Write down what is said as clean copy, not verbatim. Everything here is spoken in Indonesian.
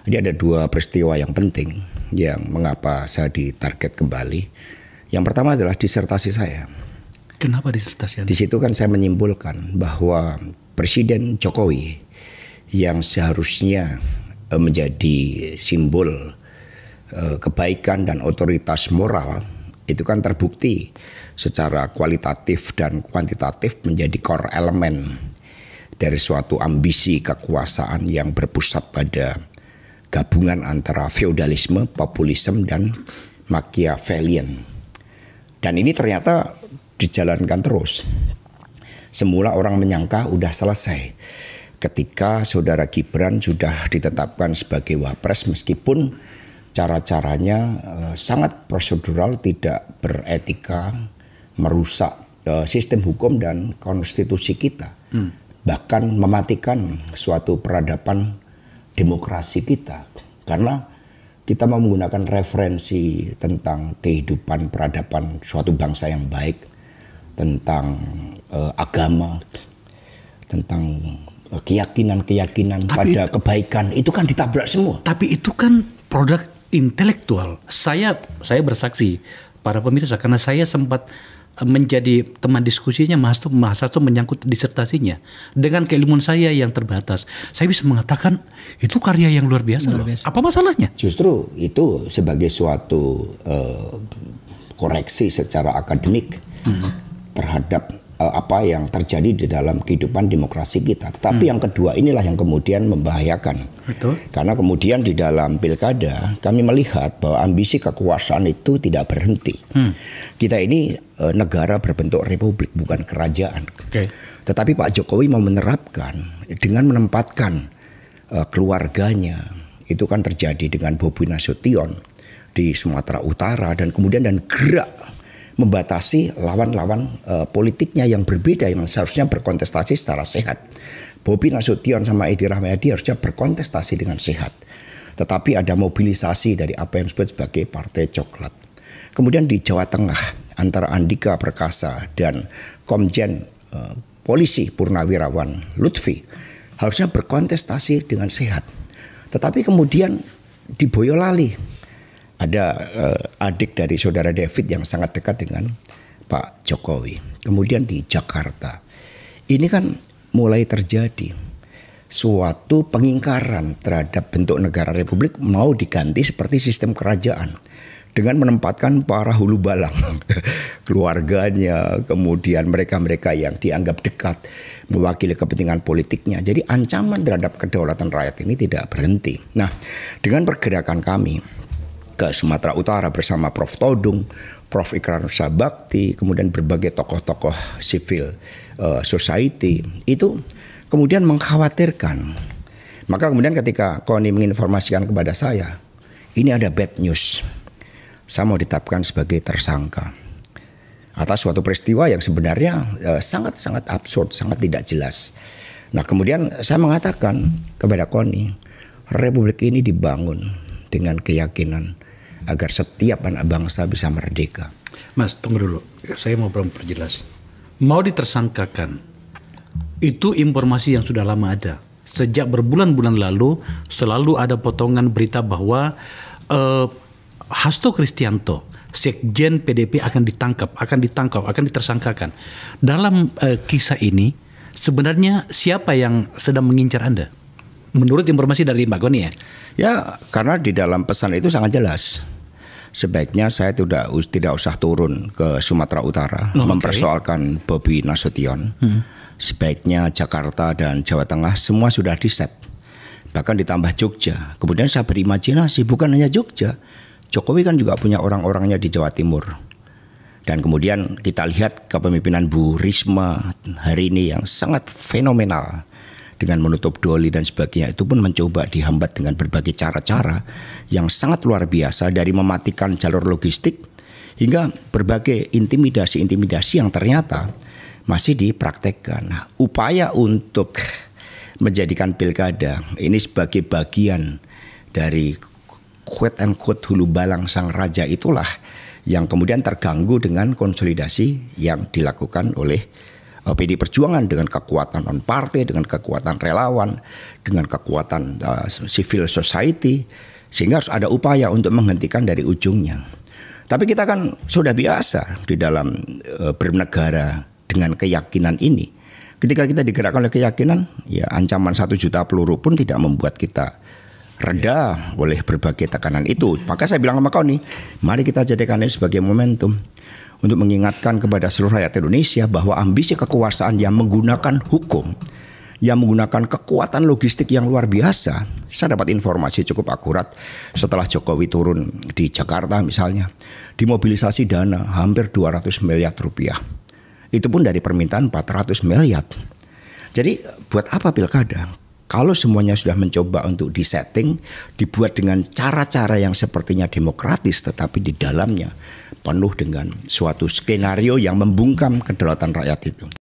Jadi ada dua peristiwa yang penting yang mengapa saya ditarget kembali. Yang pertama adalah disertasi saya. Kenapa disertasi Anda? Di situ kan saya menyimpulkan bahwa Presiden Jokowi yang seharusnya menjadi simbol kebaikan dan otoritas moral itu kan terbukti secara kualitatif dan kuantitatif menjadi core elemen dari suatu ambisi kekuasaan yang berpusat pada gabungan antara feodalisme, populisme, dan Machiavellian. Dan ini ternyata dijalankan terus. Semula orang menyangka udah selesai ketika saudara Gibran sudah ditetapkan sebagai wapres, meskipun cara-caranya sangat prosedural, tidak beretika, merusak sistem hukum dan konstitusi kita. Bahkan mematikan suatu peradaban demokrasi kita, karena kita mau menggunakan referensi tentang kehidupan peradaban suatu bangsa yang baik, tentang agama, tentang keyakinan-keyakinan pada kebaikan, itu kan ditabrak semua. Tapi itu kan produk intelektual. Saya bersaksi para pemirsa, karena saya sempat menjadi teman diskusinya Mas Hasto menyangkut disertasinya. Dengan keilmuan saya yang terbatas, saya bisa mengatakan itu karya yang luar biasa. Apa masalahnya? Justru itu sebagai suatu koreksi secara akademik terhadap apa yang terjadi di dalam kehidupan demokrasi kita. Tetapi yang kedua inilah yang kemudian membahayakan. Betul. Karena kemudian di dalam pilkada kami melihat bahwa ambisi kekuasaan itu tidak berhenti. Kita ini negara berbentuk republik, bukan kerajaan. Tetapi Pak Jokowi mau menerapkan dengan menempatkan keluarganya. Itu kan terjadi dengan Bobi Nasution di Sumatera Utara, dan kemudian gerak membatasi lawan-lawan politiknya yang berbeda, yang seharusnya berkontestasi secara sehat. Bobi Nasution sama Edi Rahmayadi harusnya berkontestasi dengan sehat. Tetapi ada mobilisasi dari apa yang disebut sebagai Partai Coklat. Kemudian di Jawa Tengah antara Andika Perkasa dan Komjen Polisi Purnawirawan Lutfi harusnya berkontestasi dengan sehat. Tetapi kemudian di Boyolali ada adik dari saudara David yang sangat dekat dengan Pak Jokowi. Kemudian di Jakarta, ini kan mulai terjadi suatu pengingkaran terhadap bentuk negara republik, mau diganti seperti sistem kerajaan dengan menempatkan para hulu balang, keluarganya, kemudian mereka-mereka yang dianggap dekat mewakili kepentingan politiknya. Jadi ancaman terhadap kedaulatan rakyat ini tidak berhenti. Nah, dengan pergerakan kami ke Sumatera Utara bersama Prof. Todung, Prof. Ikrar Nusa Bakti, kemudian berbagai tokoh-tokoh civil society, itu kemudian mengkhawatirkan. Maka kemudian ketika Koni menginformasikan kepada saya, ini ada bad news, saya mau ditetapkan sebagai tersangka atas suatu peristiwa yang sebenarnya sangat-sangat absurd, sangat tidak jelas. Nah kemudian saya mengatakan kepada Koni, Republik ini dibangun dengan keyakinan agar setiap anak bangsa bisa merdeka. Mas, tunggu dulu. Saya mau memperjelas. Mau ditersangkakan, itu informasi yang sudah lama ada. Sejak berbulan-bulan lalu, selalu ada potongan berita bahwa Hasto Kristianto, Sekjen PDIP akan ditangkap, akan ditersangkakan. Dalam kisah ini, sebenarnya siapa yang sedang mengincar Anda? Menurut informasi dari Mbak Goni ya? Ya, karena di dalam pesan itu sangat jelas. Sebaiknya saya tidak usah turun ke Sumatera Utara mempersoalkan Bobi Nasution. Sebaiknya Jakarta dan Jawa Tengah semua sudah diset. Bahkan ditambah Jogja. Kemudian saya berimajinasi, bukan hanya Jogja, Jokowi kan juga punya orang-orangnya di Jawa Timur. Dan kemudian kita lihat kepemimpinan Bu Risma hari ini yang sangat fenomenal, dengan menutup doli dan sebagainya, itu pun mencoba dihambat dengan berbagai cara-cara yang sangat luar biasa, dari mematikan jalur logistik hingga berbagai intimidasi-intimidasi yang ternyata masih dipraktekkan. Nah, upaya untuk menjadikan pilkada ini sebagai bagian dari quote and quote hulu balang sang raja itulah yang kemudian terganggu dengan konsolidasi yang dilakukan oleh PD Perjuangan dengan kekuatan non-partai, dengan kekuatan relawan, dengan kekuatan civil society, sehingga harus ada upaya untuk menghentikan dari ujungnya. Tapi kita kan sudah biasa di dalam bernegara dengan keyakinan ini. Ketika kita digerakkan oleh keyakinan, ya ancaman 1 juta peluru pun tidak membuat kita reda oleh berbagai tekanan itu. Maka saya bilang sama kau nih, mari kita jadikan ini sebagai momentum untuk mengingatkan kepada seluruh rakyat Indonesia bahwa ambisi kekuasaan yang menggunakan hukum, yang menggunakan kekuatan logistik yang luar biasa. Saya dapat informasi cukup akurat setelah Jokowi turun di Jakarta misalnya, dimobilisasi dana hampir 200 miliar rupiah. Itu pun dari permintaan 400 miliar. Jadi buat apa pilkada? Kalau semuanya sudah mencoba untuk disetting, dibuat dengan cara-cara yang sepertinya demokratis, tetapi di dalamnya penuh dengan suatu skenario yang membungkam kedaulatan rakyat itu.